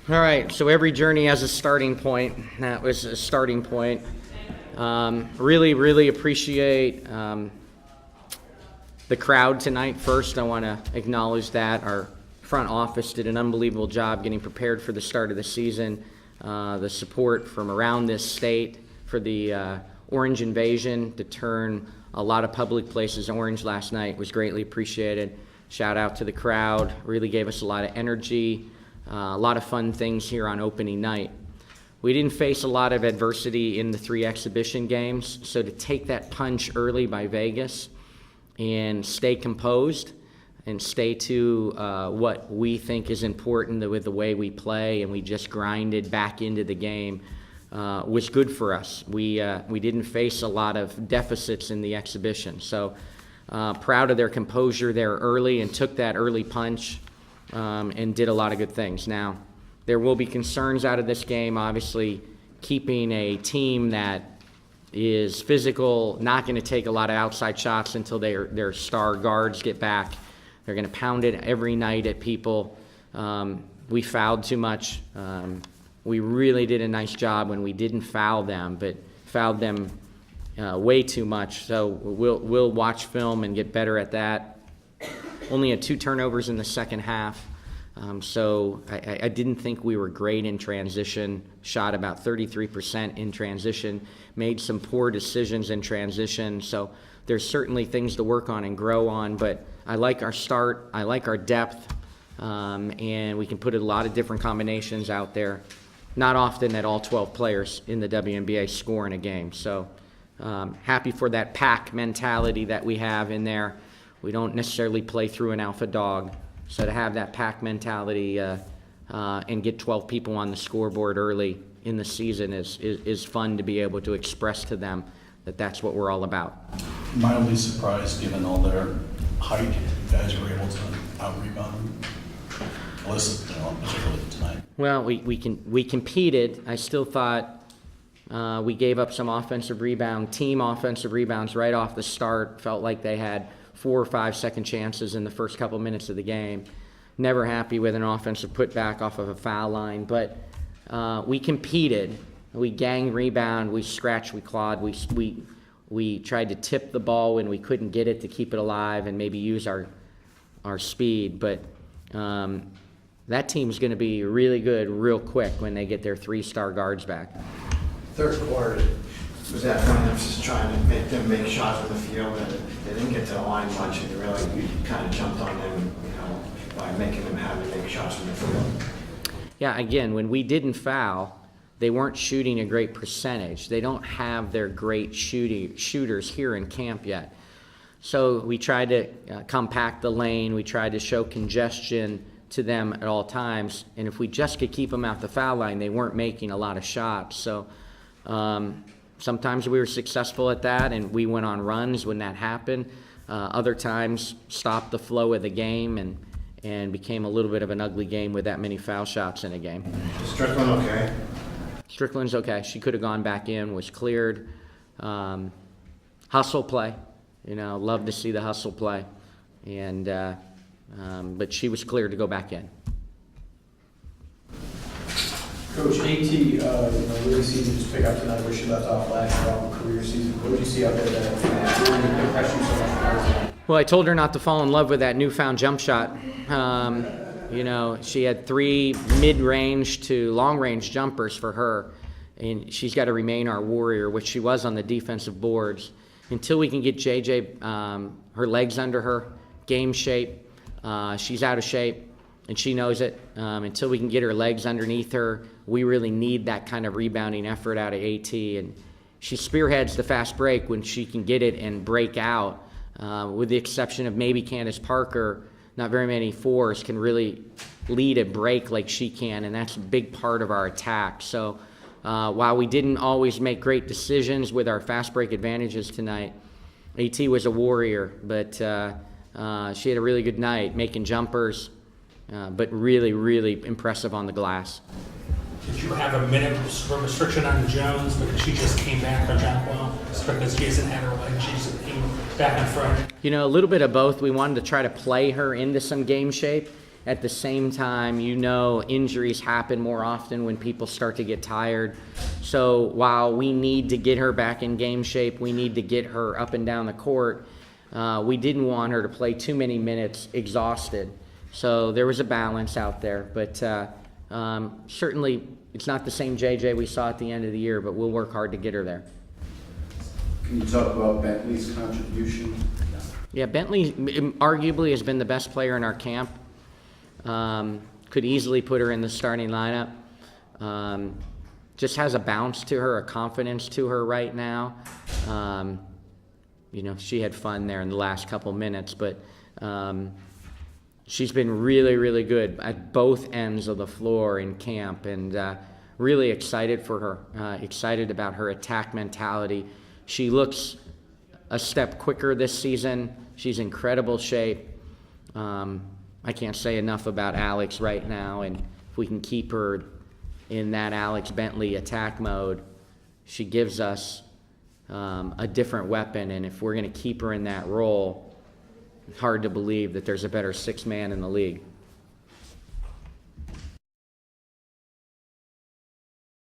All right, so every journey has a starting point. That was a starting point. Really appreciate the crowd tonight. First, I want to acknowledge that. Our front office did an unbelievable job getting prepared for the start of the season. The support from around this state for the orange invasion to turn a lot of public places orange last night was greatly appreciated. Shout out to the crowd. Really gave us a lot of energy. A lot of fun things here on opening night. We didn't face a lot of adversity in the 3 exhibition games, so to take that punch early by Vegas and stay composed and stay to what we think is important with the way we play, and we just grinded back into the game, was good for us. We didn't face a lot of deficits in the exhibition, so proud of their composure there early and took that early punch. And did a lot of good things. Now, there will be concerns out of this game, obviously, keeping a team that is physical, not going to take a lot of outside shots until their star guards get back. They're going to pound it every night at people. We fouled too much. We really did a nice job when we didn't foul them, but fouled them way too much. So we'll watch film and get better at that. Only had 2 turnovers in the second half, so I didn't think we were great in transition. Shot about 33% in transition, made some poor decisions in transition, so there's certainly things to work on and grow on, but I like our start, I like our depth, and we can put a lot of different combinations out there. Not often that all 12 players in the WNBA score in a game, so happy for that pack mentality that we have in there. We don't necessarily play through an alpha dog. So to have that pack mentality and get 12 people on the scoreboard early in the season is fun to be able to express to them that that's what we're all about. Mildly surprised, given all their height, you guys were able to out-rebound particularly tonight. Well, we competed. I still thought we gave up some team offensive rebounds right off the start. Felt like they had 4 or 5 second chances in the first couple minutes of the game. Never happy with an offensive putback off of a foul line, but we competed. We gang rebound, we scratched, we clawed, we tried to tip the ball when we couldn't get it to keep it alive and maybe use our speed, but that team's going to be really good real quick when they get their 3-star guards back. Third quarter, was that one of just trying to make them make shots on the field, and they didn't get to the line much, and you kind of jumped on them, by making them have to make shots from the field. Yeah, again, when we didn't foul, they weren't shooting a great percentage. They don't have their great shooters here in camp yet. So we tried to compact the lane. We tried to show congestion to them at all times, and if we just could keep them out the foul line, they weren't making a lot of shots. So sometimes we were successful at that, and we went on runs when that happened. Other times, stopped the flow of the game and became a little bit of an ugly game with that many foul shots in a game. Is Strickland okay? Strickland's okay. She could have gone back in, was cleared. Hustle play, love to see the hustle play, and but she was cleared to go back in. Coach, AT, really season just pick up tonight where she left off last year off a career season. What did you see out there that really impressed you so much? Well, I told her not to fall in love with that newfound jump shot. She had 3 mid-range to long-range jumpers for her, and she's got to remain our warrior, which she was on the defensive boards. Until we can get JJ, her legs under her, game shape, she's out of shape, and she knows it. Until we can get her legs underneath her, we really need that kind of rebounding effort out of AT. And she spearheads the fast break when she can get it and break out. With the exception of maybe Candace Parker, not very many 4s can really lead a break like she can, and that's a big part of our attack. So while we didn't always make great decisions with our fast break advantages tonight, AT was a warrior, but she had a really good night making jumpers, but really impressive on the glass. Did you have a minute restriction on Jones because she just came back from Jackwell? Because she hasn't had her leg, she just came back on Friday. A little bit of both. We wanted to try to play her into some game shape, at the same time, you know, injuries happen more often when people start to get tired. So while we need to get her back in game shape, we need to get her up and down the court, we didn't want her to play too many minutes exhausted. So there was a balance out there, but certainly it's not the same JJ we saw at the end of the year, but we'll work hard to get her there. Can you talk about Bentley's contribution? Yeah, Bentley arguably has been the best player in our camp. Could easily put her in the starting lineup. Just has a bounce to her, a confidence to her right now. You know, she had fun there in the last couple minutes, but she's been really, really good at both ends of the floor in camp, and really excited for her, excited about her attack mentality. She looks a step quicker this season. She's in incredible shape. I can't say enough about Alex right now, and if we can keep her in that Alex Bentley attack mode, she gives us a different weapon, and if we're going to keep her in that role, it's hard to believe that there's a better sixth man in the league.